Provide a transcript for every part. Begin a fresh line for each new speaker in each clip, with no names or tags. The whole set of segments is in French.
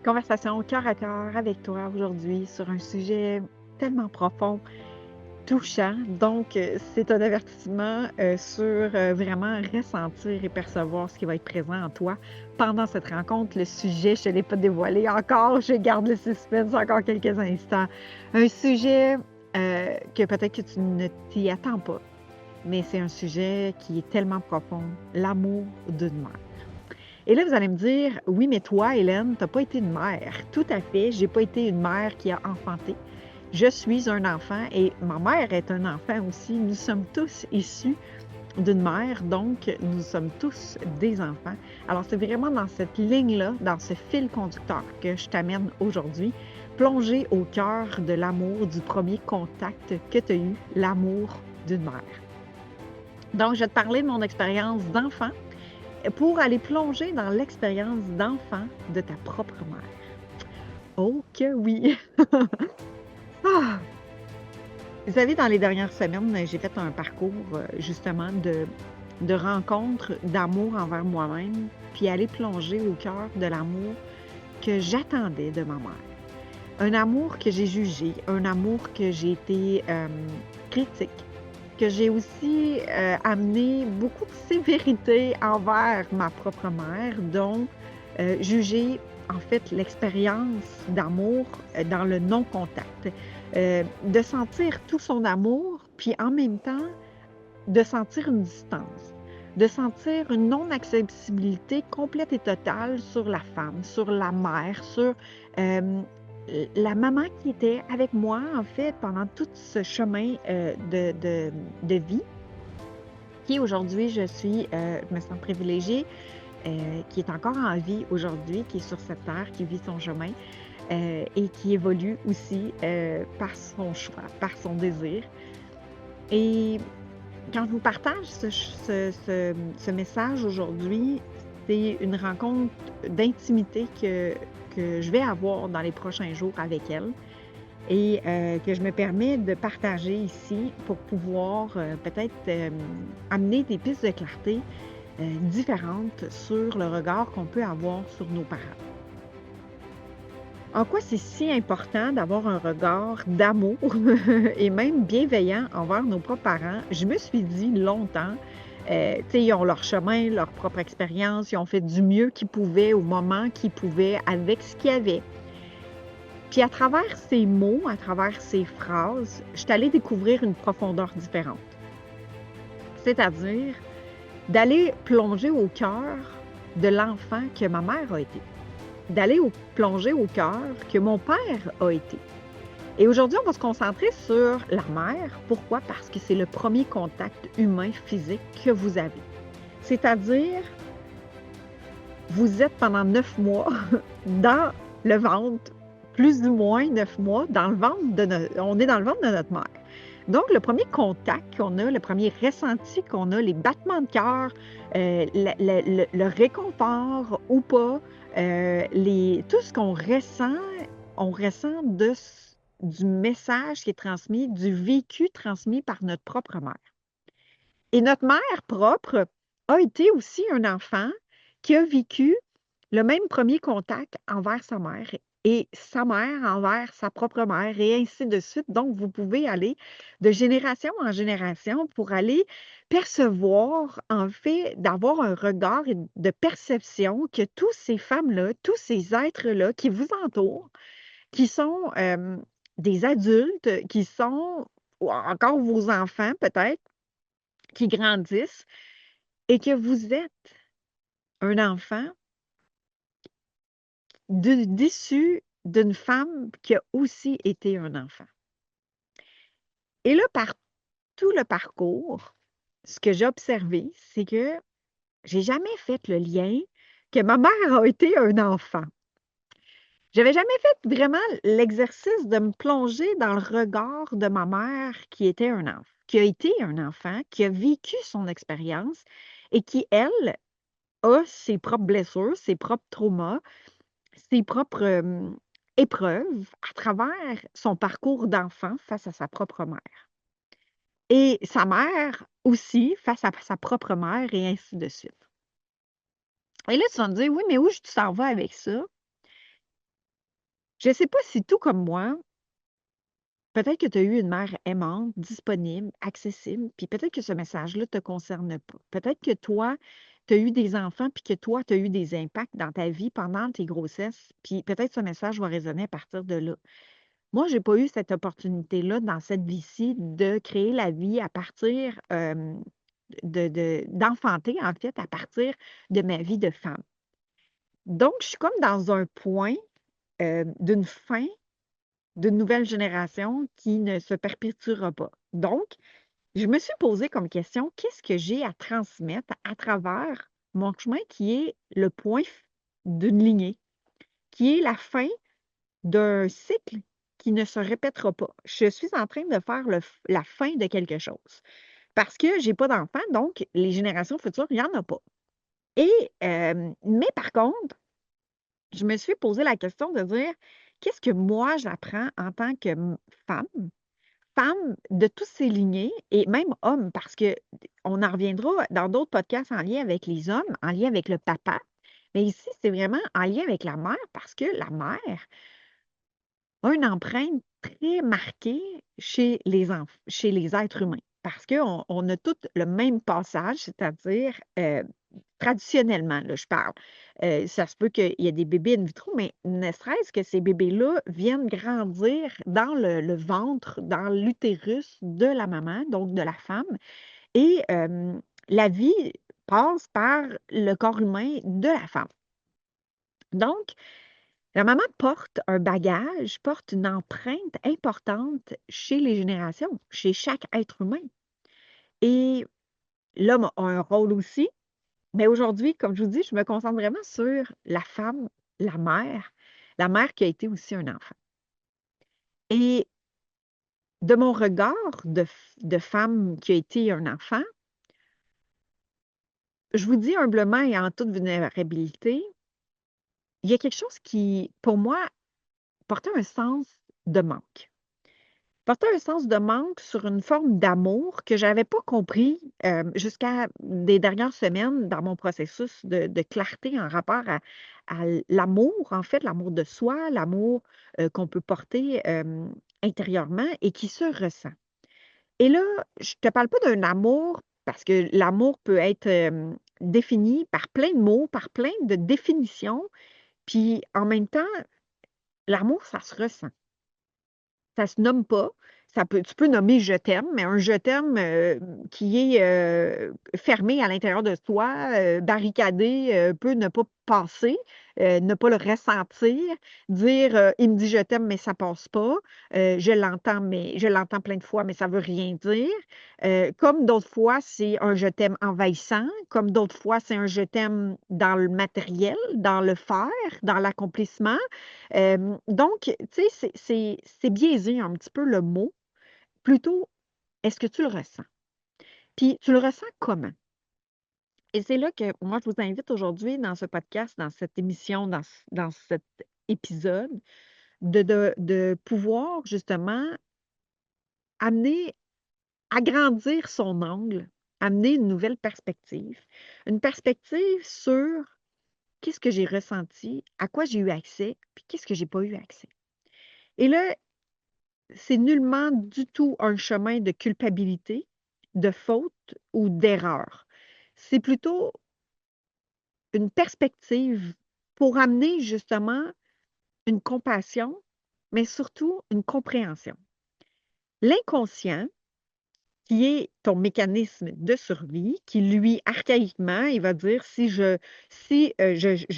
Conversation cœur à cœur avec toi aujourd'hui sur un sujet tellement profond, touchant. Donc, c'est un avertissement sur vraiment ressentir et percevoir ce qui va être présent en toi pendant cette rencontre. Le sujet, je ne l'ai pas dévoilé encore, je garde le suspense encore quelques instants. Un sujet que peut-être que tu ne t'y attends pas, mais c'est un sujet qui est tellement profond, l'amour d'une mère. Et là, vous allez me dire, oui, mais toi, Hélène, tu n'as pas été une mère. Tout à fait, j'ai pas été une mère qui a enfanté. Je suis un enfant et ma mère est un enfant aussi. Nous sommes tous issus d'une mère, donc nous sommes tous des enfants. Alors, c'est vraiment dans cette ligne-là, dans ce fil conducteur que je t'amène aujourd'hui, plonger au cœur de l'amour, du premier contact que tu as eu, l'amour d'une mère. Donc, je vais te parler de mon expérience d'enfant pour aller plonger dans l'expérience d'enfant de ta propre mère. Oh que oui! Ah! Vous savez, dans les dernières semaines, j'ai fait un parcours justement de rencontres, d'amour envers moi-même, puis aller plonger au cœur de l'amour que j'attendais de ma mère. Un amour que j'ai jugé, un amour que j'ai été critique, que j'ai aussi amené beaucoup de sévérité envers ma propre mère, donc juger en fait l'expérience d'amour dans le non-contact, de sentir tout son amour, puis en même temps de sentir une distance, de sentir une non-accessibilité complète et totale sur la femme, sur la mère, sur euh, la maman qui était avec moi, en fait, pendant tout ce chemin de vie, qui aujourd'hui, je me sens privilégiée, qui est encore en vie aujourd'hui, qui est sur cette terre, qui vit son chemin et qui évolue aussi par son choix, par son désir. Et quand je vous partage ce message aujourd'hui, c'est une rencontre d'intimité que je vais avoir dans les prochains jours avec elle et que je me permets de partager ici pour pouvoir peut-être amener des pistes de clarté différentes sur le regard qu'on peut avoir sur nos parents. En quoi c'est si important d'avoir un regard d'amour et même bienveillant envers nos propres parents? Je me suis dit longtemps, tu sais, ils ont leur chemin, leur propre expérience, ils ont fait du mieux qu'ils pouvaient au moment qu'ils pouvaient avec ce qu'ils avaient. Puis à travers ces mots, à travers ces phrases, je suis allée découvrir une profondeur différente. C'est-à-dire d'aller plonger au cœur de l'enfant que ma mère a été, d'aller plonger au cœur que mon père a été. Et aujourd'hui, on va se concentrer sur la mère. Pourquoi? Parce que c'est le premier contact humain physique que vous avez. C'est-à-dire, vous êtes pendant 9 mois dans le ventre, plus ou moins 9 mois, dans le ventre on est dans le ventre de notre mère. Donc, le premier contact qu'on a, le premier ressenti qu'on a, les battements de cœur, le réconfort ou pas, tout ce qu'on ressent, on ressent du message qui est transmis, du vécu transmis par notre propre mère. Et notre mère propre a été aussi un enfant qui a vécu le même premier contact envers sa mère et sa mère envers sa propre mère et ainsi de suite. Donc, vous pouvez aller de génération en génération pour aller percevoir, en fait, d'avoir un regard de perception que tous ces femmes-là, tous ces êtres-là qui vous entourent, qui sont des adultes, qui sont ou encore vos enfants peut-être, qui grandissent et que vous êtes un enfant d'issue d'une femme qui a aussi été un enfant. Et là, par tout le parcours, ce que j'ai observé, c'est que j'ai jamais fait le lien que ma mère a été un enfant. J'avais jamais fait vraiment l'exercice de me plonger dans le regard de ma mère qui était un enfant, qui a été un enfant, qui a vécu son expérience et qui, elle, a ses propres blessures, ses propres traumas, ses propres épreuves à travers son parcours d'enfant face à sa propre mère. Et sa mère aussi face à sa propre mère et ainsi de suite. Et là, tu vas me dire, oui, mais où tu t'en vas avec ça? Je ne sais pas si tout comme moi, peut-être que tu as eu une mère aimante, disponible, accessible, puis peut-être que ce message-là ne te concerne pas. Peut-être que toi, tu as eu des enfants, puis que toi, tu as eu des impacts dans ta vie pendant tes grossesses, puis peut-être ce message va résonner à partir de là. Moi, j'ai pas eu cette opportunité-là dans cette vie-ci de créer la vie à partir, d'enfanter, en fait, à partir de ma vie de femme. Donc, je suis comme dans un point, d'une fin d'une nouvelle génération qui ne se perpétuera pas. Donc, je me suis posé comme question, qu'est-ce que j'ai à transmettre à travers mon chemin qui est le point d'une lignée, qui est la fin d'un cycle qui ne se répétera pas. Je suis en train de faire la fin de quelque chose. Parce que j'ai pas d'enfants, donc les générations futures, il n'y en a pas. Et, mais par contre, je me suis posé la question de dire, qu'est-ce que moi j'apprends en tant que femme, femme de tous ces lignées et même homme, parce que on en reviendra dans d'autres podcasts en lien avec les hommes, en lien avec le papa. Mais ici, c'est vraiment en lien avec la mère, parce que la mère a une empreinte très marquée chez les êtres humains. Parce qu'on a tous le même passage, c'est-à-dire traditionnellement, là, je parle. Ça se peut qu'il y ait des bébés in vitro, mais ne serait-ce que ces bébés-là viennent grandir dans le ventre, dans l'utérus de la maman, donc de la femme. Et la vie passe par le corps humain de la femme. Donc, la maman porte un bagage, porte une empreinte importante chez les générations, chez chaque être humain. Et l'homme a un rôle aussi, mais aujourd'hui, comme je vous dis, je me concentre vraiment sur la femme, la mère qui a été aussi un enfant. Et de mon regard de femme qui a été un enfant, je vous dis humblement et en toute vulnérabilité, il y a quelque chose qui, pour moi, portait un sens de manque. Portait un sens de manque sur une forme d'amour que j'avais pas compris, jusqu'à des dernières semaines dans mon processus de clarté en rapport à l'amour, en fait, l'amour de soi, l'amour, qu'on peut porter, intérieurement et qui se ressent. Et là, je te parle pas d'un amour parce que l'amour peut être, défini par plein de mots, par plein de définitions, puis en même temps, l'amour, ça se ressent. Ça se nomme pas. Tu peux nommer «je t'aime», mais un «je t'aime», qui est, fermé à l'intérieur de toi, barricadé, peut ne pas passer, ne pas le ressentir, dire, «Il me dit je t'aime, mais ça passe pas», je l'entends plein de fois, mais ça veut rien dire. Comme d'autres fois, c'est un «je t'aime» envahissant, comme d'autres fois, c'est un «je t'aime» dans le matériel, dans le faire, dans l'accomplissement. Donc, tu sais, c'est biaisé un petit peu le mot. Plutôt, est-ce que tu le ressens? Puis, tu le ressens comment? Et c'est là que moi, je vous invite aujourd'hui dans ce podcast, dans cette émission, dans cet épisode, de pouvoir justement amener, agrandir son angle, amener une perspective sur qu'est-ce que j'ai ressenti, à quoi j'ai eu accès, puis qu'est-ce que j'ai pas eu accès. Et là, c'est nullement du tout un chemin de culpabilité, de faute ou d'erreur. C'est plutôt une perspective pour amener justement une compassion, mais surtout une compréhension. L'inconscient, qui est ton mécanisme de survie, qui lui, archaïquement, il va dire si je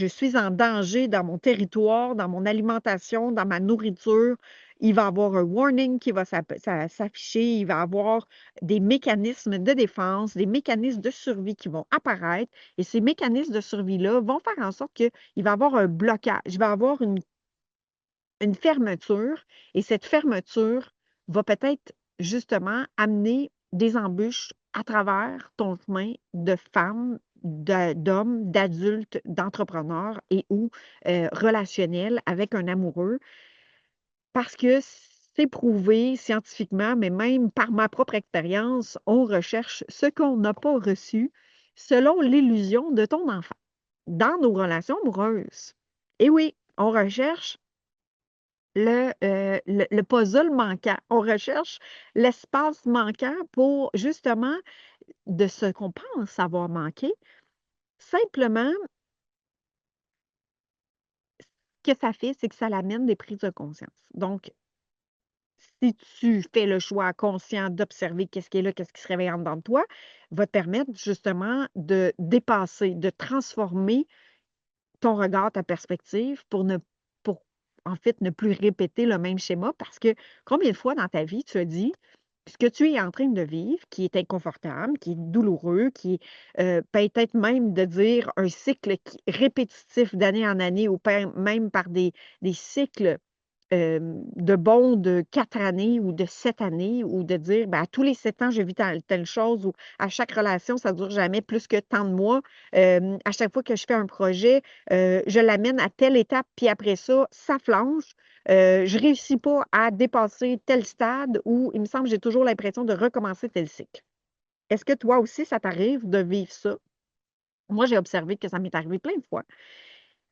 suis en danger dans mon territoire, dans mon alimentation, dans ma nourriture, il va avoir un warning qui va s'afficher, il va avoir des mécanismes de défense, des mécanismes de survie qui vont apparaître, et ces mécanismes de survie-là vont faire en sorte qu'il va avoir un blocage, il va avoir une fermeture, et cette fermeture va peut-être justement amener des embûches à travers ton chemin de femme, d'homme, d'adulte, d'entrepreneur et ou relationnel avec un amoureux. Parce que c'est prouvé scientifiquement, mais même par ma propre expérience, on recherche ce qu'on n'a pas reçu selon l'illusion de ton enfant dans nos relations amoureuses. Et oui, on recherche le puzzle manquant. On recherche l'espace manquant pour justement de ce qu'on pense avoir manqué. Simplement, ce que ça fait, c'est que ça l'amène des prises de conscience. Donc, si tu fais le choix conscient d'observer qu'est-ce qui est là, qu'est-ce qui se réveille en dedans de toi, va te permettre justement de dépasser, de transformer ton regard, ta perspective pour en fait, ne plus répéter le même schéma parce que combien de fois dans ta vie tu as dit ce que tu es en train de vivre, qui est inconfortable, qui est douloureux, qui est peut-être même de dire un cycle répétitif d'année en année ou même par des cycles de bond de 4 années ou de 7 années ou de dire, ben, à tous les 7 ans, je vis telle chose ou à chaque relation, ça ne dure jamais plus que tant de mois. À chaque fois que je fais un projet, je l'amène à telle étape, puis après ça flanche. Je réussis pas à dépasser tel stade où il me semble que j'ai toujours l'impression de recommencer tel cycle. Est-ce que toi aussi, ça t'arrive de vivre ça? Moi, j'ai observé que ça m'est arrivé plein de fois.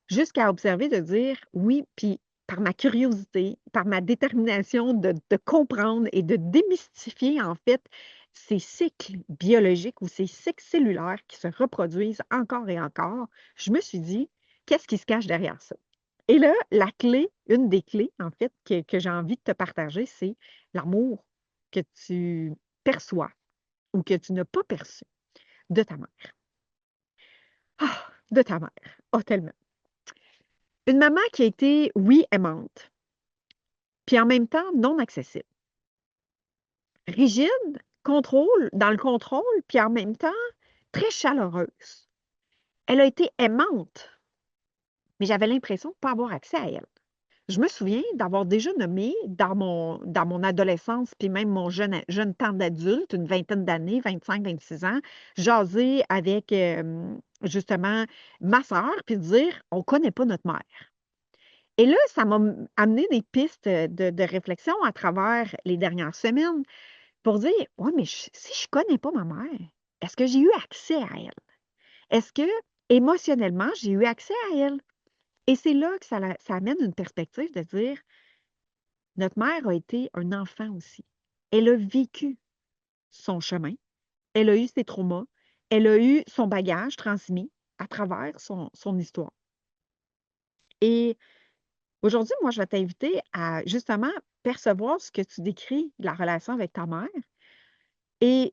Jusqu'à observer, de dire oui, puis par ma curiosité, par ma détermination de comprendre et de démystifier, en fait, ces cycles biologiques ou ces cycles cellulaires qui se reproduisent encore et encore, je me suis dit, qu'est-ce qui se cache derrière ça? Et là, la clé, une des clés, en fait, que j'ai envie de te partager, c'est l'amour que tu perçois ou que tu n'as pas perçu de ta mère. Ah, de ta mère. Oh, tellement. Une maman qui a été, oui, aimante, puis en même temps non accessible. Rigide, dans le contrôle, puis en même temps très chaleureuse. Elle a été aimante, mais j'avais l'impression de ne pas avoir accès à elle. Je me souviens d'avoir déjà nommé dans mon adolescence, puis même mon jeune temps d'adulte, une vingtaine d'années, 25, 26 ans, jaser avec justement ma sœur, puis dire on ne connaît pas notre mère. Et là, ça m'a amené des pistes de réflexion à travers les dernières semaines pour dire, ouais, mais si je connais pas ma mère, est-ce que j'ai eu accès à elle? Est-ce que émotionnellement, j'ai eu accès à elle? Et c'est là que ça amène une perspective de dire, notre mère a été un enfant aussi. Elle a vécu son chemin, elle a eu ses traumas, elle a eu son bagage transmis à travers son histoire. Et aujourd'hui, moi, je vais t'inviter à justement percevoir ce que tu décris de la relation avec ta mère. Et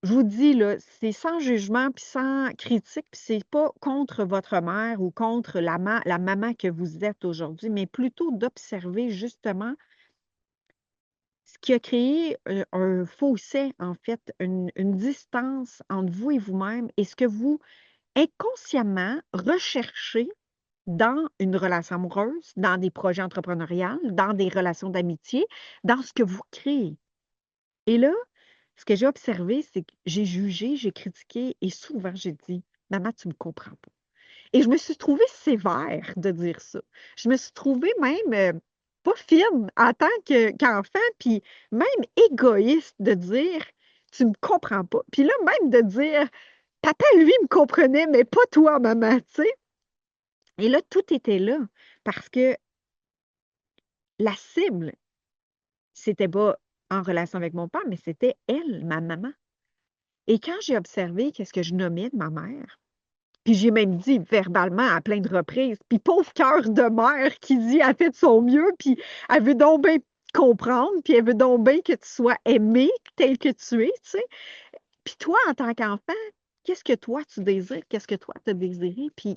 je vous dis, là, c'est sans jugement puis sans critique, puis c'est pas contre votre mère ou contre la maman que vous êtes aujourd'hui, mais plutôt d'observer justement ce qui a créé un fossé, en fait, une distance entre vous et vous-même et ce que vous inconsciemment recherchez dans une relation amoureuse, dans des projets entrepreneuriaux, dans des relations d'amitié, dans ce que vous créez. Et là, ce que j'ai observé, c'est que j'ai jugé, j'ai critiqué et souvent j'ai dit: «Maman, tu me comprends pas». Et je me suis trouvée sévère de dire ça. Je me suis trouvée même, pas fine en tant qu'enfant, puis même égoïste de dire: «Tu me comprends pas». Puis là, même de dire: «Papa, lui, me comprenait, mais pas toi, maman», tu sais? Et là, tout était là parce que la cible, c'était pas en relation avec mon père, mais c'était elle, ma maman. Et quand j'ai observé qu'est-ce que je nommais de ma mère, puis j'ai même dit verbalement à plein de reprises, puis pauvre cœur de mère qui dit: «Elle fait de son mieux, puis elle veut donc bien te comprendre, puis elle veut donc bien que tu sois aimé tel que tu es», tu sais? Puis toi, en tant qu'enfant, qu'est-ce que toi tu désires? Qu'est-ce que toi tu as désiré? Puis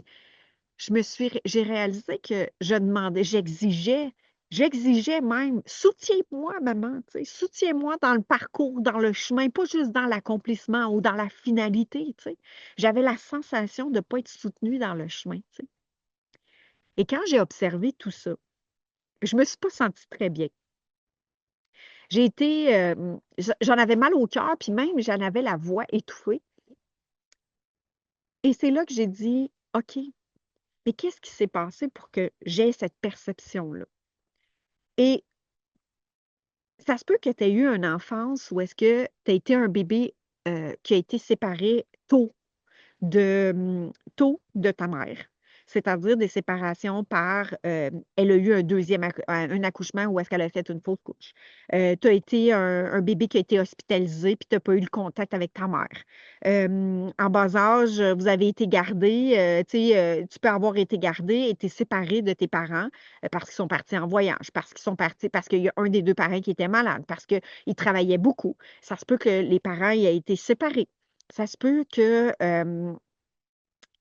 j'ai réalisé que j'exigeais même: «Soutiens-moi maman», tu sais, «Soutiens-moi dans le parcours, dans le chemin», pas juste dans l'accomplissement ou dans la finalité, tu sais. J'avais la sensation de ne pas être soutenue dans le chemin, tu sais. Et quand j'ai observé tout ça, je me suis pas sentie très bien. J'ai été, j'en avais mal au cœur, puis même j'en avais la voix étouffée et c'est là que j'ai dit: «OK, mais qu'est-ce qui s'est passé pour que j'aie cette perception-là?» Et ça se peut que tu aies eu une enfance où est-ce que tu as été un bébé, qui a été séparé tôt de ta mère. c'est-à-dire des séparations par, elle a eu un accouchement où est-ce qu'elle a fait une fausse couche. Tu as été un bébé qui a été hospitalisé, puis tu n'as pas eu le contact avec ta mère. En bas âge, vous avez été gardé, tu sais, tu peux avoir été gardé, été séparé de tes parents parce qu'ils sont partis en voyage, parce qu'ils sont partis, parce qu'il y a un des deux parents qui était malade, parce qu'ils travaillaient beaucoup. Ça se peut que les parents aient été séparés. Ça se peut que,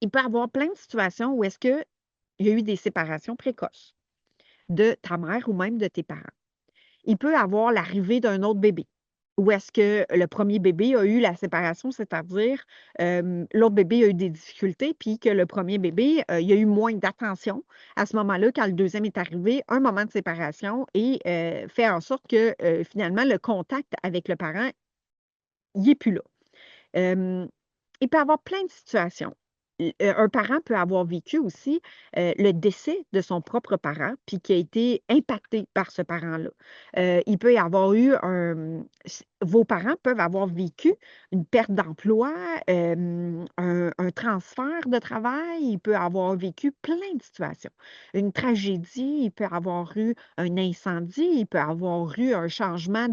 il peut y avoir plein de situations où est-ce qu'il y a eu des séparations précoces de ta mère ou même de tes parents. Il peut y avoir l'arrivée d'un autre bébé. Où est-ce que le premier bébé a eu la séparation, c'est-à-dire l'autre bébé a eu des difficultés, puis que le premier bébé, il y a eu moins d'attention à ce moment-là, quand le deuxième est arrivé, un moment de séparation et fait en sorte que finalement, le contact avec le parent, il n'est plus là. Hem, il peut y avoir plein de situations. Un parent peut avoir vécu aussi, le décès de son propre parent, puis qui a été impacté par ce parent-là. Il peut y avoir eu vos parents peuvent avoir vécu une perte d'emploi, un transfert de travail, il peut avoir vécu plein de situations. Une tragédie, il peut avoir eu un incendie, il peut avoir eu un changement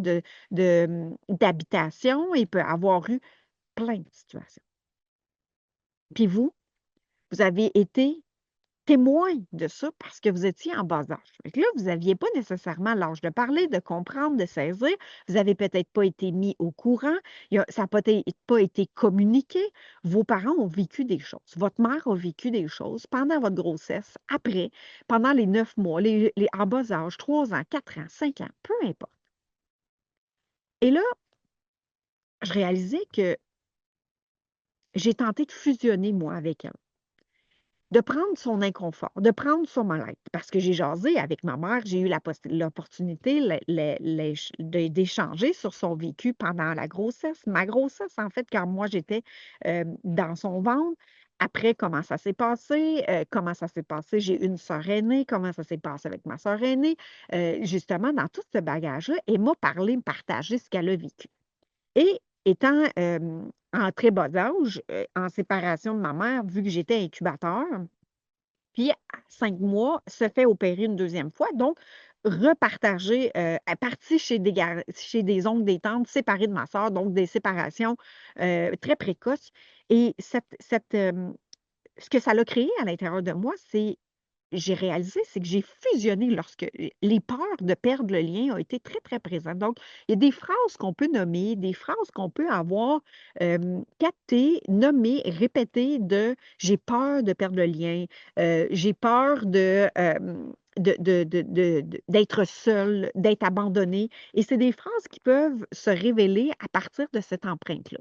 d'habitation, il peut avoir eu plein de situations. Puis vous avez été témoin de ça parce que vous étiez en bas âge. Fait que là, vous n'aviez pas nécessairement l'âge de parler, de comprendre, de saisir. Vous n'avez peut-être pas été mis au courant. Ça n'a pas été communiqué. Vos parents ont vécu des choses. Votre mère a vécu des choses pendant votre grossesse, après, pendant les 9 mois, en bas âge, 3 ans, 4 ans, 5 ans, peu importe. Et là, je réalisais que j'ai tenté de fusionner, moi, avec elle. De prendre son inconfort, de prendre son mal-être. Parce que j'ai jasé avec ma mère, j'ai eu l'opportunité d'échanger sur son vécu pendant la grossesse. Ma grossesse, en fait, quand moi j'étais dans son ventre. Après, comment ça s'est passé? Comment ça s'est passé? J'ai une sœur aînée. Comment ça s'est passé avec ma sœur aînée? Justement, dans tout ce bagage-là, elle m'a parlé, me partager ce qu'elle a vécu. Et étant en très bas âge, en séparation de ma mère, vu que j'étais incubateur, puis à 5 mois, se fait opérer une deuxième fois, donc repartager, partie chez des oncles, des tantes, séparés de ma sœur, donc des séparations, très précoces et ce que ça l'a créé à l'intérieur de moi, j'ai réalisé, c'est que j'ai fusionné lorsque les peurs de perdre le lien ont été très, très présentes. Donc, il y a des phrases qu'on peut nommer, des phrases qu'on peut avoir captées, nommées, répétées de j'ai peur de perdre le lien, j'ai peur d'être seule, d'être abandonnée. Et c'est des phrases qui peuvent se révéler à partir de cette empreinte-là.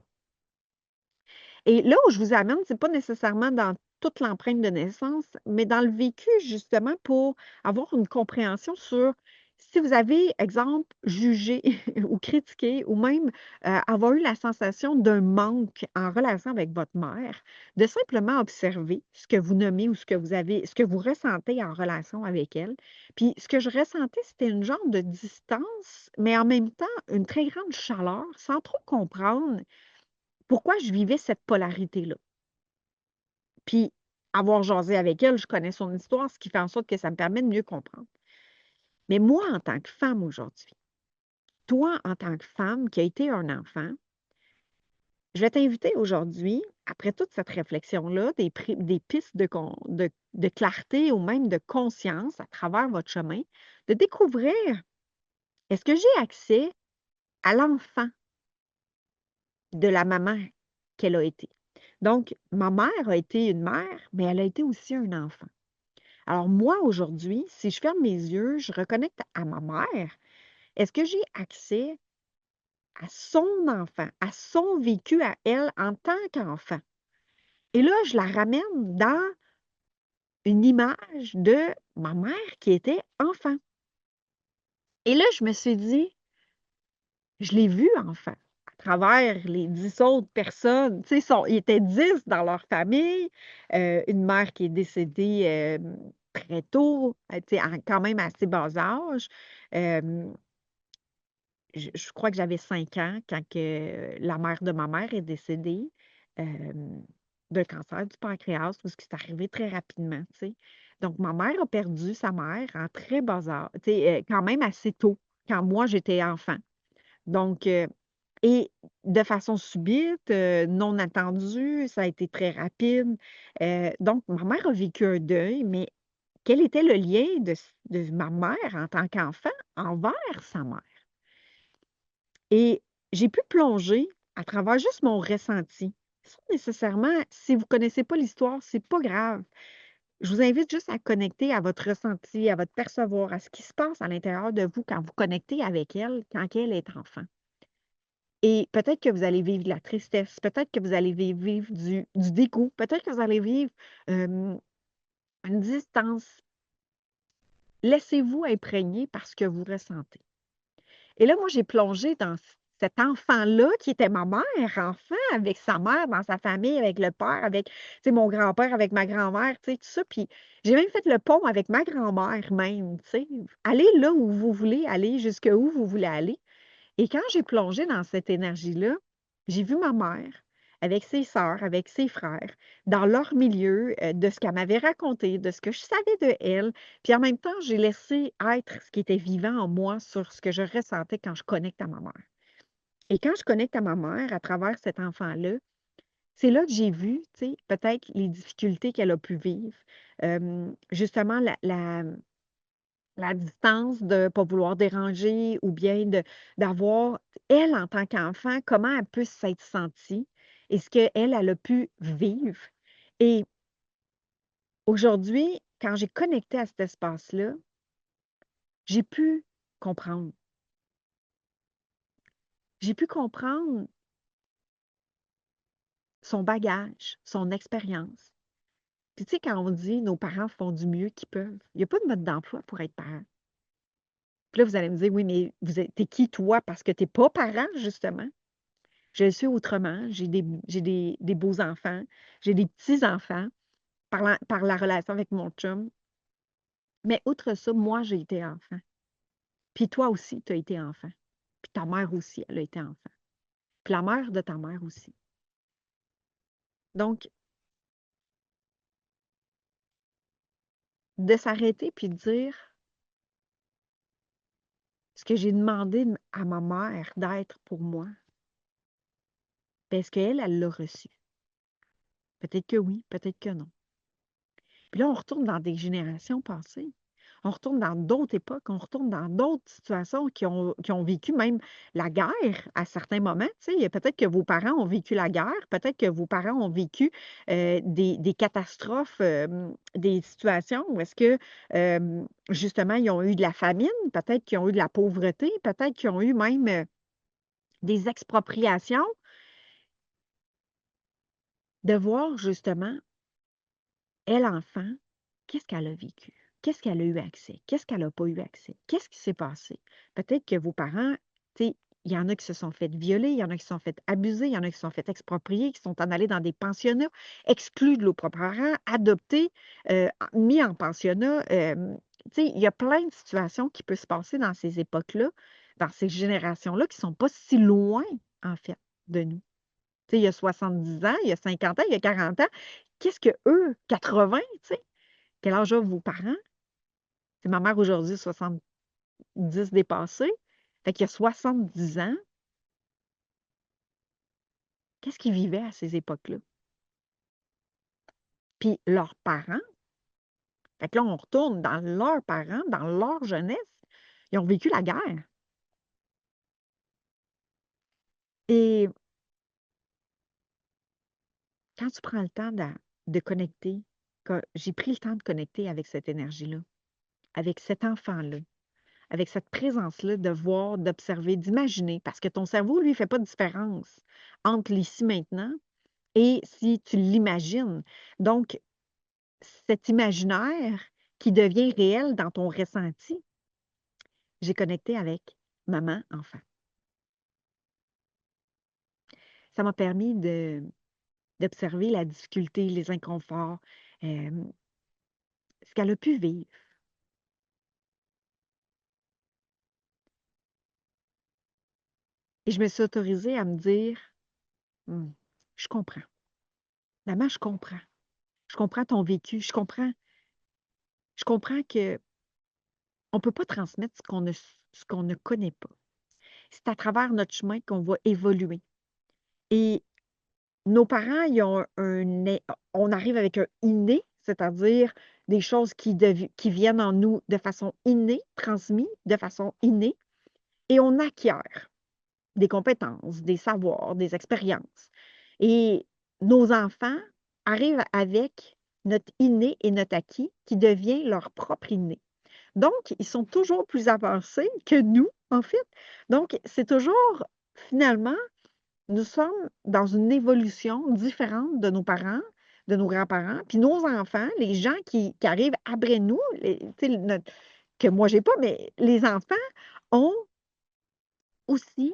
Et là où je vous amène, c'est pas nécessairement dans toute l'empreinte de naissance, mais dans le vécu, justement, pour avoir une compréhension sur si vous avez, exemple, jugé ou critiqué ou même avoir eu la sensation d'un manque en relation avec votre mère, de simplement observer ce que vous nommez ou ce que vous ressentez en relation avec elle. Puis ce que je ressentais, c'était une genre de distance, mais en même temps, une très grande chaleur, sans trop comprendre pourquoi je vivais cette polarité-là? Puis, avoir jasé avec elle, je connais son histoire, ce qui fait en sorte que ça me permet de mieux comprendre. Mais moi, en tant que femme aujourd'hui, toi, en tant que femme qui a été un enfant, je vais t'inviter aujourd'hui, après toute cette réflexion-là, des pistes de clarté ou même de conscience à travers votre chemin, de découvrir, est-ce que j'ai accès à l'enfant de la maman qu'elle a été? Donc, ma mère a été une mère, mais elle a été aussi un enfant. Alors moi, aujourd'hui, si je ferme mes yeux, je reconnecte à ma mère, est-ce que j'ai accès à son enfant, à son vécu à elle en tant qu'enfant? Et là, je la ramène dans une image de ma mère qui était enfant. Et là, je me suis dit, je l'ai vu enfant à travers les 10 autres personnes. Tu sais, ils étaient 10 dans leur famille. Une mère qui est décédée très tôt, tu sais, quand même assez bas âge. Euh, je crois que j'avais 5 ans quand que la mère de ma mère est décédée. de cancer du pancréas, parce que c'est arrivé très rapidement, tu sais. Donc ma mère a perdu sa mère en très bas âge, tu sais, quand même assez tôt, quand moi j'étais enfant. Donc et de façon subite, non attendue, ça a été très rapide. Donc ma mère a vécu un deuil, mais quel était le lien de ma mère en tant qu'enfant envers sa mère? Et j'ai pu plonger à travers juste mon ressenti. Sans nécessairement, si vous connaissez pas l'histoire, c'est pas grave. Je vous invite juste à connecter à votre ressenti, à votre percevoir, à ce qui se passe à l'intérieur de vous quand vous connectez avec elle, quand elle est enfant. Et peut-être que vous allez vivre de la tristesse, peut-être que vous allez vivre du dégoût, peut-être que vous allez vivre une distance. Laissez-vous imprégner par ce que vous ressentez. Et là, moi, j'ai plongé dans cet enfant-là qui était ma mère, enfant, avec sa mère, dans sa famille, avec le père, avec, tu sais, mon grand-père, avec ma grand-mère, tu sais, tout ça. Puis j'ai même fait le pont avec ma grand-mère même, tu sais. Allez là où vous voulez aller, jusqu'où vous voulez aller. Et quand j'ai plongé dans cette énergie-là, j'ai vu ma mère avec ses sœurs, avec ses frères, dans leur milieu, de ce qu'elle m'avait raconté, de ce que je savais de elle. Puis en même temps, j'ai laissé être ce qui était vivant en moi sur ce que je ressentais quand je connecte à ma mère. Et quand je connecte à ma mère à travers cet enfant-là, c'est là que j'ai vu, tu sais, peut-être les difficultés qu'elle a pu vivre. Justement, la distance de ne pas vouloir déranger ou bien d'avoir, elle, en tant qu'enfant, comment elle peut s'être sentie et ce qu'elle, elle a pu vivre. Et aujourd'hui, quand j'ai connecté à cet espace-là, j'ai pu comprendre. J'ai pu comprendre son bagage, son expérience. Puis tu sais, quand on dit nos parents font du mieux qu'ils peuvent, il n'y a pas de mode d'emploi pour être parent. Puis là, vous allez me dire, oui, mais t'es qui toi? Parce que tu n'es pas parent, justement. Je le suis autrement. J'ai des beaux enfants. J'ai des petits-enfants par la relation avec mon chum. Mais outre ça, moi, j'ai été enfant. Puis toi aussi, tu as été enfant. Puis ta mère aussi, elle a été enfant. Puis la mère de ta mère aussi. Donc, de s'arrêter puis de dire ce que j'ai demandé à ma mère d'être pour moi, ben, est-ce qu'elle, elle l'a reçu? Peut-être que oui, peut-être que non. Puis là, on retourne dans des générations passées. On retourne dans d'autres époques, on retourne dans d'autres situations qui ont vécu même la guerre à certains moments. Tu sais, peut-être que vos parents ont vécu la guerre, peut-être que vos parents ont vécu des catastrophes, des situations où est-ce que justement, ils ont eu de la famine, peut-être qu'ils ont eu de la pauvreté, peut-être qu'ils ont eu même des expropriations, de voir justement elle, enfant, qu'est-ce qu'elle a vécu? Qu'est-ce qu'elle a eu accès? Qu'est-ce qu'elle n'a pas eu accès? Qu'est-ce qui s'est passé? Peut-être que vos parents, tu sais, il y en a qui se sont fait violer, il y en a qui se sont fait abuser, il y en a qui se sont fait exproprier, qui sont en allés dans des pensionnats, exclus de leurs propres parents, adoptés, mis en pensionnat. Tu sais, il y a plein de situations qui peuvent se passer dans ces époques-là, dans ces générations-là, qui ne sont pas si loin, en fait, de nous. Tu sais, il y a 70 ans, il y a 50 ans, il y a 40 ans. Qu'est-ce que eux, 80, tu sais? Quel âge ont vos parents? C'est ma mère aujourd'hui, 70 dépassés. Fait qu'il y a 70 ans, qu'est-ce qu'ils vivaient à ces époques-là? Puis leurs parents, fait que là, on retourne dans leurs parents, dans leur jeunesse. Ils ont vécu la guerre. Et quand tu prends le temps de connecter, j'ai pris le temps de connecter avec cette énergie-là, avec cet enfant-là, avec cette présence-là, de voir, d'observer, d'imaginer, parce que ton cerveau, lui, ne fait pas de différence entre l'ici maintenant et si tu l'imagines. Donc, cet imaginaire qui devient réel dans ton ressenti, j'ai connecté avec maman, enfant. Ça m'a permis d'observer la difficulté, les inconforts, euh, ce qu'elle a pu vivre. Et je me suis autorisée à me dire, Hmm, je comprends. Maman, je comprends. Je comprends ton vécu. Je comprends que on peut pas transmettre ce qu'on ne connaît pas. C'est à travers notre chemin qu'on va évoluer et nos parents, ils ont on arrive avec un inné, c'est-à-dire des choses qui viennent en nous de façon innée, transmis de façon innée et on acquiert des compétences, des savoirs, des expériences et nos enfants arrivent avec notre inné et notre acquis qui devient leur propre inné. Donc, ils sont toujours plus avancés que nous, en fait. Donc, c'est toujours, finalement, nous sommes dans une évolution différente de nos parents, de nos grands-parents, puis nos enfants, les gens qui arrivent après nous, tu sais, que moi, j'ai pas, mais les enfants ont aussi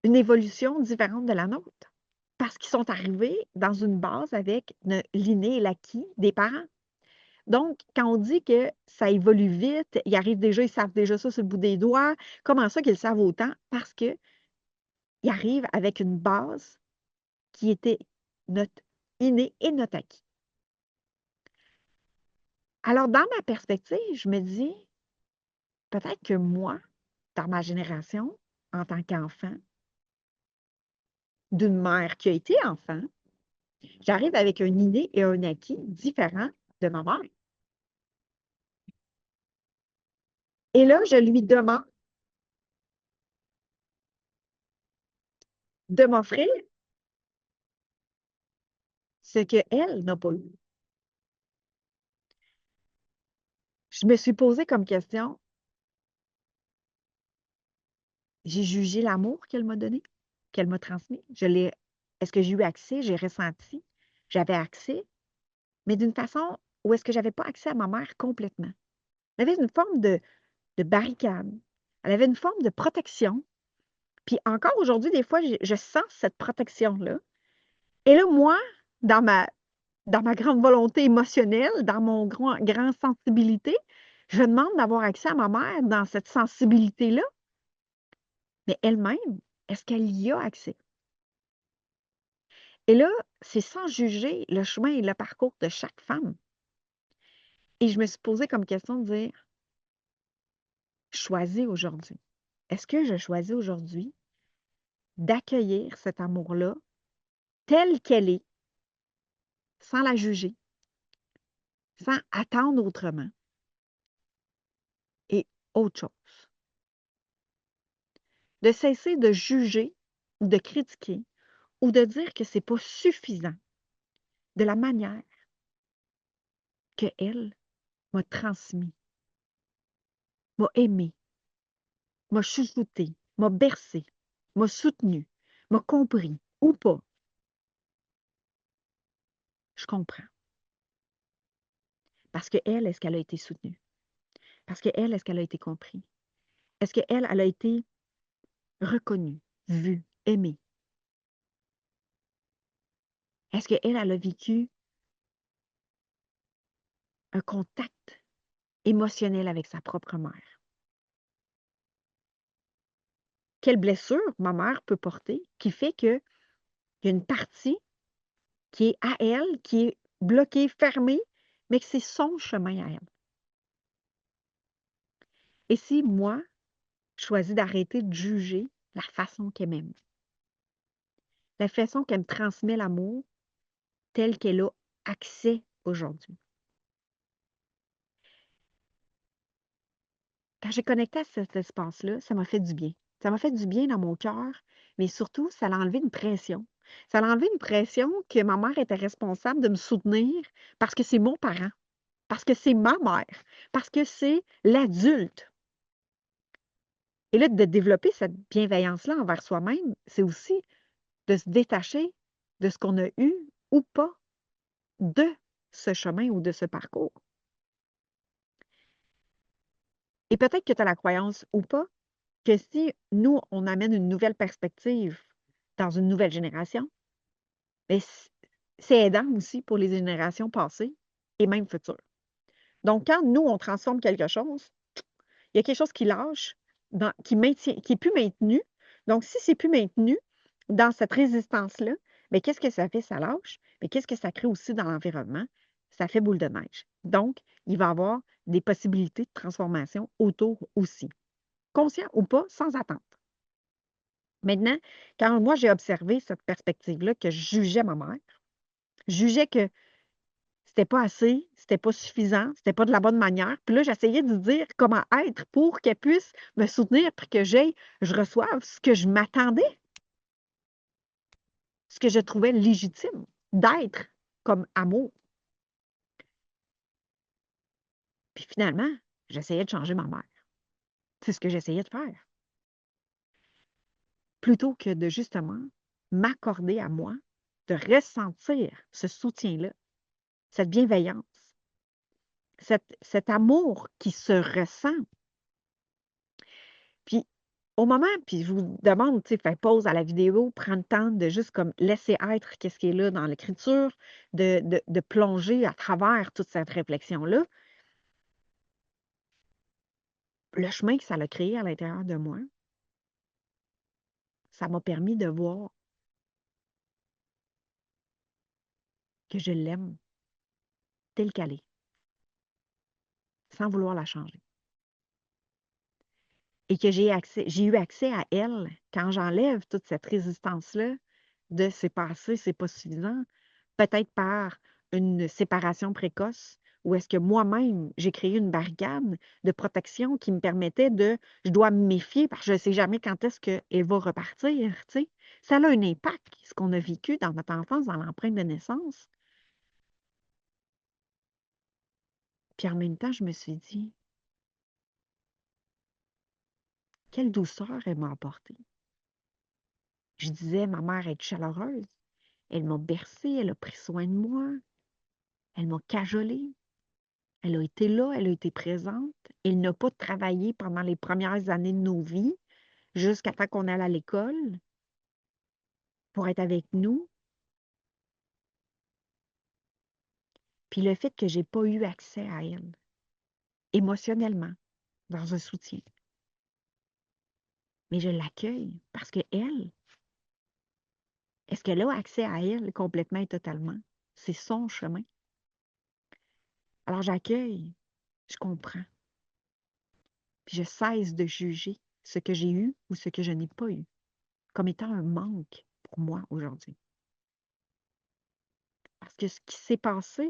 une évolution différente de la nôtre parce qu'ils sont arrivés dans une base avec l'inné et l'acquis des parents. Donc, quand on dit que ça évolue vite, ils arrivent déjà, ils savent déjà ça sur le bout des doigts, comment ça qu'ils le savent autant? Parce qu'ils arrivent avec une base qui était notre inné et notre acquis. Alors, dans ma perspective, je me dis, peut-être que moi, dans ma génération, en tant qu'enfant, d'une mère qui a été enfant, j'arrive avec un inné et un acquis différent de ma mère. Et là, je lui demande de m'offrir ce qu'elle n'a pas eu. Je me suis posé comme question, j'ai jugé l'amour qu'elle m'a donné, qu'elle m'a transmis. Est-ce que j'ai eu accès? J'ai ressenti? J'avais accès? Mais d'une façon où est-ce que j'avais pas accès à ma mère complètement. Elle avait une forme de barricade. Elle avait une forme de protection. Puis encore aujourd'hui, des fois, je sens cette protection-là. Et là, moi, dans ma grande volonté émotionnelle, dans mon grand sensibilité, je demande d'avoir accès à ma mère dans cette sensibilité-là. Mais elle-même, est-ce qu'elle y a accès? Et là, c'est sans juger le chemin et le parcours de chaque femme. Et je me suis posé comme question de dire, choisis aujourd'hui. Est-ce que je choisis aujourd'hui d'accueillir cet amour-là telle qu'elle est, sans la juger, sans attendre autrement et autre chose? De cesser de juger, de critiquer ou de dire que c'est pas suffisant de la manière qu'elle m'a transmis, m'a aimé, m'a chouchouté, m'a bercé, m'a soutenu, m'a compris ou pas. Je comprends. Parce qu'elle, est-ce qu'elle a été soutenue? Parce qu'elle, est-ce qu'elle a été comprise? Est-ce qu'elle, elle a été reconnue, vue, aimée? Est-ce qu'elle, elle a vécu un contact émotionnel avec sa propre mère? Quelle blessure ma mère peut porter qui fait qu'il y a une partie qui est à elle, qui est bloquée, fermée, mais que c'est son chemin à elle? Et si moi, je choisis d'arrêter de juger la façon qu'elle m'aime, la façon qu'elle me transmet l'amour tel qu'elle a accès aujourd'hui? Quand j'ai connecté à cet espace-là, ça m'a fait du bien. Ça m'a fait du bien dans mon cœur, mais surtout, ça a enlevé une pression. Ça a enlevé une pression que ma mère était responsable de me soutenir parce que c'est mon parent, parce que c'est ma mère, parce que c'est l'adulte. Et là, de développer cette bienveillance-là envers soi-même, c'est aussi de se détacher de ce qu'on a eu ou pas de ce chemin ou de ce parcours. Et peut-être que tu as la croyance ou pas que si nous, on amène une nouvelle perspective dans une nouvelle génération, mais c'est aidant aussi pour les générations passées et même futures. Donc, quand nous, on transforme quelque chose, il y a quelque chose qui lâche, qui maintient, qui est plus maintenu. Donc, si c'est plus maintenu dans cette résistance-là, mais qu'est-ce que ça fait? Ça lâche, mais qu'est-ce que ça crée aussi dans l'environnement? Ça fait boule de neige. Donc, il va y avoir des possibilités de transformation autour aussi. Conscient ou pas, sans attente. Maintenant, quand moi j'ai observé cette perspective-là, que je jugeais ma mère, je jugeais que c'était pas assez, c'était pas suffisant, c'était pas de la bonne manière. Puis là, j'essayais de dire comment être pour qu'elle puisse me soutenir, pour que je reçoive ce que je m'attendais, ce que je trouvais légitime d'être comme amour. Puis finalement, j'essayais de changer ma mère. C'est ce que j'essayais de faire. Plutôt que de justement m'accorder à moi, de ressentir ce soutien-là, cette bienveillance, cet amour qui se ressent. Puis au moment, puis je vous demande, tu sais, faire pause à la vidéo, prendre le temps de juste comme laisser être qu'est-ce qui est là dans l'écriture, de plonger à travers toute cette réflexion-là. Le chemin que ça a créé à l'intérieur de moi, ça m'a permis de voir que je l'aime telle qu'elle est, sans vouloir la changer. Et que j'ai eu accès à elle quand j'enlève toute cette résistance-là de c'est pas assez, c'est pas suffisant, peut-être par une séparation précoce, ou est-ce que moi-même, j'ai créé une barricade de protection qui me permettait je dois me méfier parce que je ne sais jamais quand est-ce qu'elle va repartir, tu sais. Ça a un impact, ce qu'on a vécu dans notre enfance, dans l'empreinte de naissance. Puis en même temps, je me suis dit, quelle douceur elle m'a apportée. Je disais, ma mère est chaleureuse. Elle m'a bercée, elle a pris soin de moi, elle m'a cajolée, elle a été là, elle a été présente. Elle n'a pas travaillé pendant les premières années de nos vies, jusqu'à temps qu'on aille à l'école, pour être avec nous. Puis le fait que j'ai pas eu accès à elle, émotionnellement, dans un soutien. Mais je l'accueille parce que elle, est-ce qu'elle a accès à elle complètement et totalement? C'est son chemin. Alors j'accueille, je comprends. Puis je cesse de juger ce que j'ai eu ou ce que je n'ai pas eu comme étant un manque pour moi aujourd'hui. Parce que ce qui s'est passé,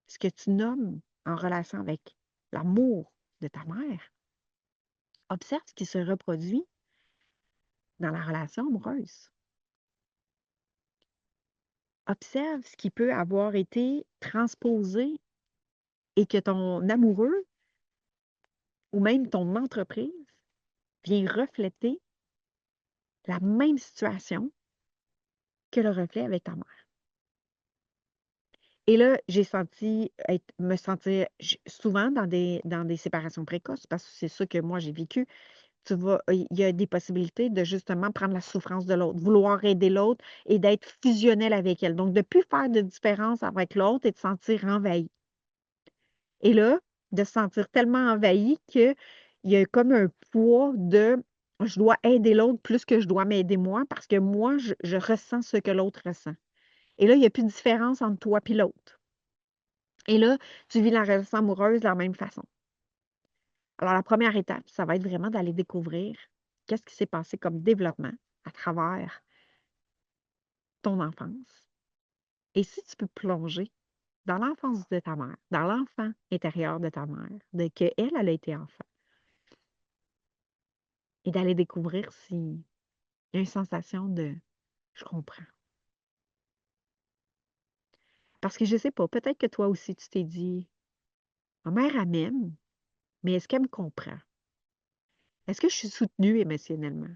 ce que tu nommes en relation avec l'amour de ta mère, observe ce qui se reproduit dans la relation amoureuse. Observe ce qui peut avoir été transposé et que ton amoureux ou même ton entreprise vient refléter la même situation que le reflet avec ta mère. Et là, j'ai me sentir souvent dans des séparations précoces, parce que c'est ça que moi j'ai vécu. Il y a des possibilités de justement prendre la souffrance de l'autre, vouloir aider l'autre et d'être fusionnel avec elle. Donc, de ne plus faire de différence avec l'autre et de se sentir envahi. Et là, de se sentir tellement envahi qu'il y a comme un poids de je dois aider l'autre plus que je dois m'aider moi parce que moi, je ressens ce que l'autre ressent. Et là, il n'y a plus de différence entre toi et l'autre. Et là, tu vis la relation amoureuse de la même façon. Alors, la première étape, ça va être vraiment d'aller découvrir qu'est-ce qui s'est passé comme développement à travers ton enfance. Et si tu peux plonger dans l'enfance de ta mère, dans l'enfant intérieur de ta mère, de qu'elle, elle a été enfant, et d'aller découvrir s'il y a une sensation de je comprends. Parce que je sais pas, peut-être que toi aussi, tu t'es dit, ma mère, elle m'aime, mais est-ce qu'elle me comprend? Est-ce que je suis soutenue émotionnellement?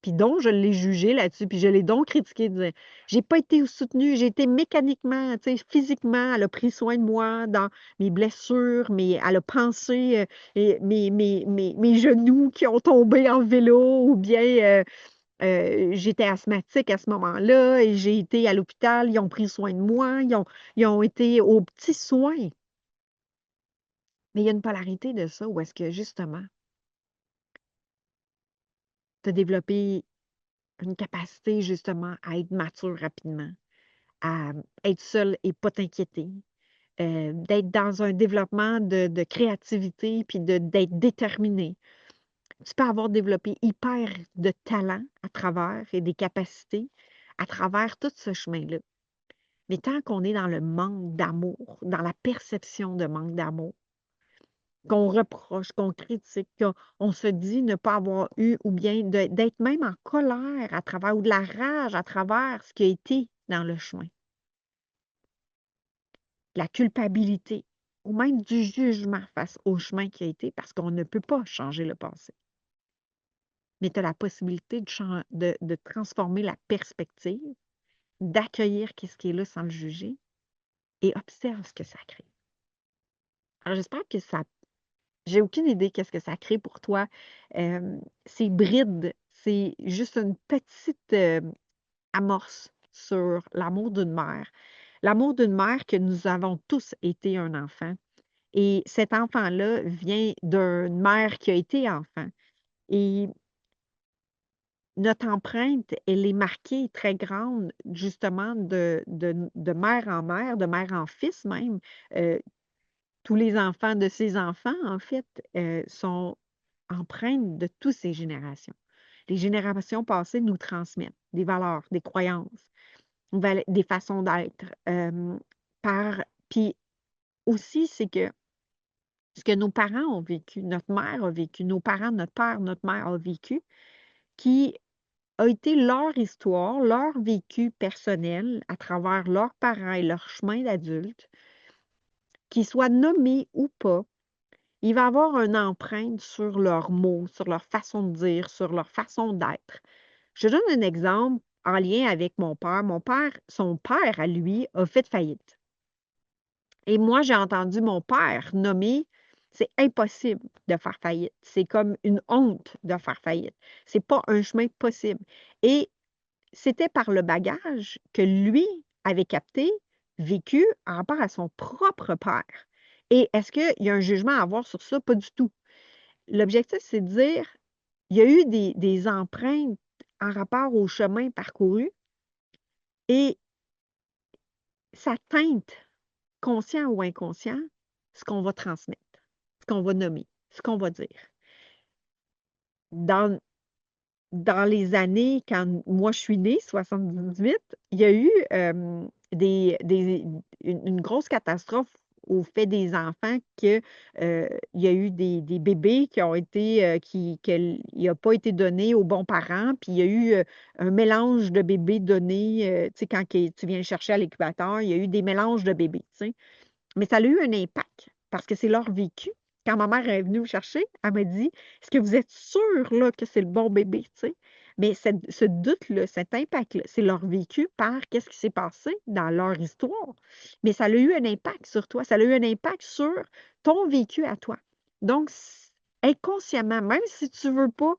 Puis donc, je l'ai jugée là-dessus, puis je l'ai donc critiquée, disant, j'ai pas été soutenue, j'ai été mécaniquement, tu sais, physiquement, elle a pris soin de moi dans mes blessures, mais elle a pensé mes genoux qui ont tombé en vélo, ou bien j'étais asthmatique à ce moment-là, et j'ai été à l'hôpital, ils ont pris soin de moi, ils ont été aux petits soins. Mais il y a une polarité de ça, où est-ce que justement, tu as développé une capacité justement à être mature rapidement, à être seule et pas t'inquiéter, d'être dans un développement de créativité puis d'être déterminé. Tu peux avoir développé hyper de talent à travers et des capacités à travers tout ce chemin-là. Mais tant qu'on est dans le manque d'amour, dans la perception de manque d'amour, qu'on reproche, qu'on critique, qu'on se dit ne pas avoir eu, ou bien d'être même en colère à travers, ou de la rage à travers ce qui a été dans le chemin, la culpabilité, ou même du jugement face au chemin qui a été, parce qu'on ne peut pas changer le passé. Mais tu as la possibilité de transformer la perspective, d'accueillir ce qui est là sans le juger, et observe ce que ça crée. Alors, j'espère que ça. J'ai aucune idée qu'est-ce que ça crée pour toi. Ces brides, c'est juste une petite amorce sur l'amour d'une mère. L'amour d'une mère que nous avons tous été un enfant. Et cet enfant-là vient d'une mère qui a été enfant. Et notre empreinte, elle est marquée très grande, justement, de mère en mère, de mère en fils même. Euh, Tous les enfants de ses enfants, en fait, sont empreintes de toutes ces générations. Les générations passées nous transmettent des valeurs, des croyances, des façons d'être. Puis aussi, c'est que ce que nos parents ont vécu, notre mère a vécu, nos parents, notre père, notre mère a vécu, qui a été leur histoire, leur vécu personnel à travers leurs parents et leur chemin d'adulte, qu'ils soient nommés ou pas. Il va avoir une empreinte sur leurs mots, sur leur façon de dire, sur leur façon d'être. Je donne un exemple en lien avec mon père. Mon père, son père à lui, a fait faillite. Et moi, j'ai entendu mon père nommer, c'est impossible de faire faillite. C'est comme une honte de faire faillite. C'est pas un chemin possible. Et c'était par le bagage que lui avait capté, vécu en rapport à son propre père. Et est-ce qu'il y a un jugement à avoir sur ça? Pas du tout. L'objectif, c'est de dire, il y a eu des empreintes en rapport au chemin parcouru et ça teinte, conscient ou inconscient, ce qu'on va transmettre, ce qu'on va nommer, ce qu'on va dire. Dans, dans les années, quand moi je suis née, 78, il y a eu une grosse catastrophe au fait des enfants que il y a eu des bébés qui ont été, qu'il n'a pas été donné aux bons parents, puis il y a eu un mélange de bébés donnés, tu sais, quand tu viens le chercher à l'incubateur, il y a eu des mélanges de bébés, tu sais. Mais ça a eu un impact parce que c'est leur vécu. Quand ma mère est venue me chercher, elle m'a dit: «Est-ce que vous êtes sûr là, que c'est le bon bébé?» Tu sais? Mais ce doute-là, cet impact-là, c'est leur vécu par qu'est-ce qui s'est passé dans leur histoire. Mais ça a eu un impact sur toi, ça a eu un impact sur ton vécu à toi. Donc, inconsciemment, même si tu veux pas,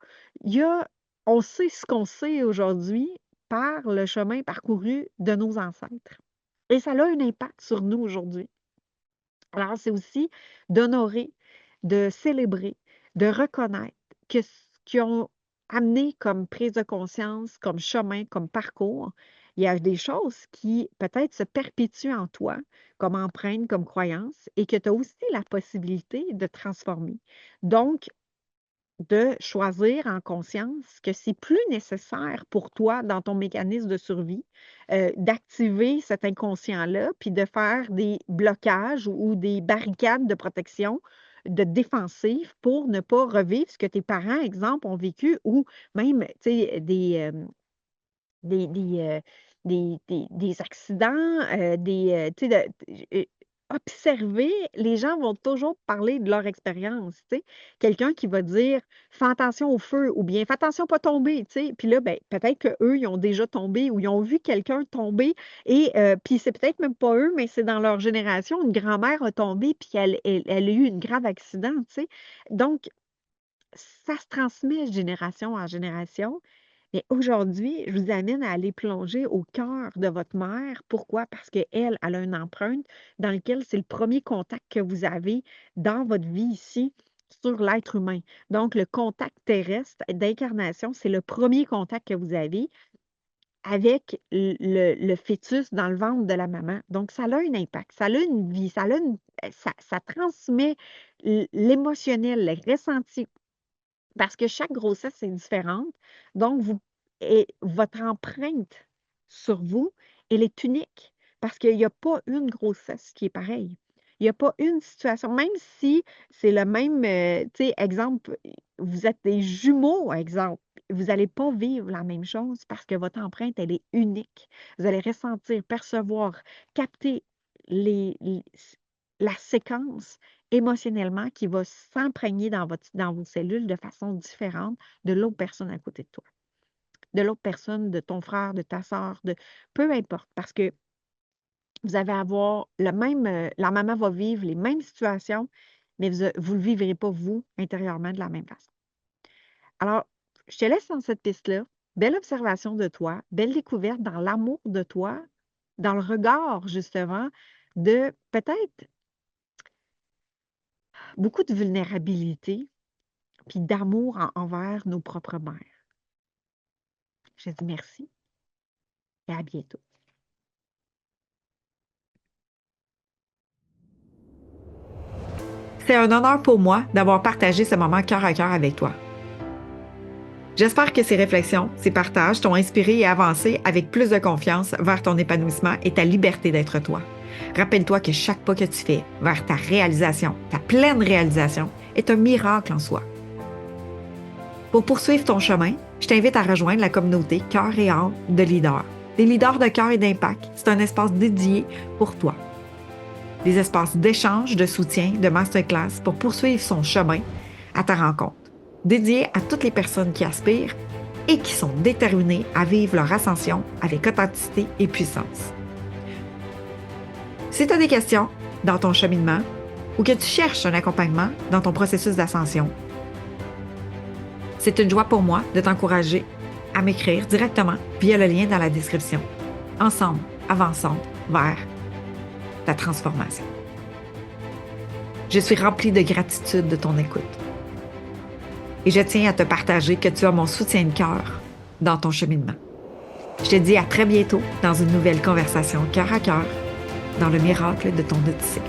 il y a on sait ce qu'on sait aujourd'hui par le chemin parcouru de nos ancêtres. Et ça a un impact sur nous aujourd'hui. Alors, c'est aussi d'honorer, de célébrer, de reconnaître que ce qu'ils ont amené comme prise de conscience, comme chemin, comme parcours, il y a des choses qui peut-être se perpétuent en toi comme empreinte, comme croyance, et que tu as aussi la possibilité de transformer. Donc, de choisir en conscience que c'est plus nécessaire pour toi dans ton mécanisme de survie, d'activer cet inconscient-là, puis de faire des blocages ou des barricades de protection, de défensive pour ne pas revivre ce que tes parents, exemple, ont vécu ou même, tu sais, des des, des accidents, tu sais, observer, les gens vont toujours parler de leur expérience, tu sais. Quelqu'un qui va dire: «Fais attention au feu» ou bien: «Fais attention à pas tomber», tu sais. Puis là, ben, peut-être qu'eux, ils ont déjà tombé ou ils ont vu quelqu'un tomber et puis c'est peut-être même pas eux, mais c'est dans leur génération, une grand-mère a tombé puis elle a eu un grave accident, tu sais. Donc ça se transmet de génération en génération. Mais aujourd'hui, je vous amène à aller plonger au cœur de votre mère. Pourquoi? Parce qu'elle, elle a une empreinte dans laquelle c'est le premier contact que vous avez dans votre vie ici sur l'être humain. Donc, le contact terrestre d'incarnation, c'est le premier contact que vous avez avec le fœtus dans le ventre de la maman. Donc, ça a un impact, ça a une vie, ça transmet l'émotionnel, le ressenti. Parce que chaque grossesse est différente. Donc, votre empreinte sur vous, elle est unique. Parce qu'il n'y a pas une grossesse qui est pareille. Il n'y a pas une situation, même si c'est le même, tu sais, exemple, vous êtes des jumeaux, exemple, vous n'allez pas vivre la même chose parce que votre empreinte, elle est unique. Vous allez ressentir, percevoir, capter les- la séquence émotionnellement qui va s'imprégner dans vos cellules de façon différente de l'autre personne à côté de toi, de l'autre personne, de ton frère, de ta soeur, peu importe, parce que vous allez avoir la maman va vivre les mêmes situations, mais vous ne le vivrez pas, vous, intérieurement, de la même façon. Alors, je te laisse dans cette piste-là. Belle observation de toi, belle découverte dans l'amour de toi, dans le regard, justement, de peut-être beaucoup de vulnérabilité, puis d'amour envers nos propres mères. Je te dis merci et à bientôt.
C'est un honneur pour moi d'avoir partagé ce moment cœur à cœur avec toi. J'espère que ces réflexions, ces partages t'ont inspiré et avancé avec plus de confiance vers ton épanouissement et ta liberté d'être toi. Rappelle-toi que chaque pas que tu fais vers ta réalisation, ta pleine réalisation, est un miracle en soi. Pour poursuivre ton chemin, je t'invite à rejoindre la communauté Cœur et âme de leaders. Des leaders de cœur et d'impact, c'est un espace dédié pour toi. Des espaces d'échange, de soutien, de masterclass pour poursuivre son chemin à ta rencontre, dédiés à toutes les personnes qui aspirent et qui sont déterminées à vivre leur ascension avec authenticité et puissance. Si tu as des questions dans ton cheminement ou que tu cherches un accompagnement dans ton processus d'ascension, c'est une joie pour moi de t'encourager à m'écrire directement via le lien dans la description. Ensemble, avançons vers ta transformation. Je suis remplie de gratitude de ton écoute. Et je tiens à te partager que tu as mon soutien de cœur dans ton cheminement. Je te dis à très bientôt dans une nouvelle conversation cœur à cœur dans le miracle de ton Odyssée.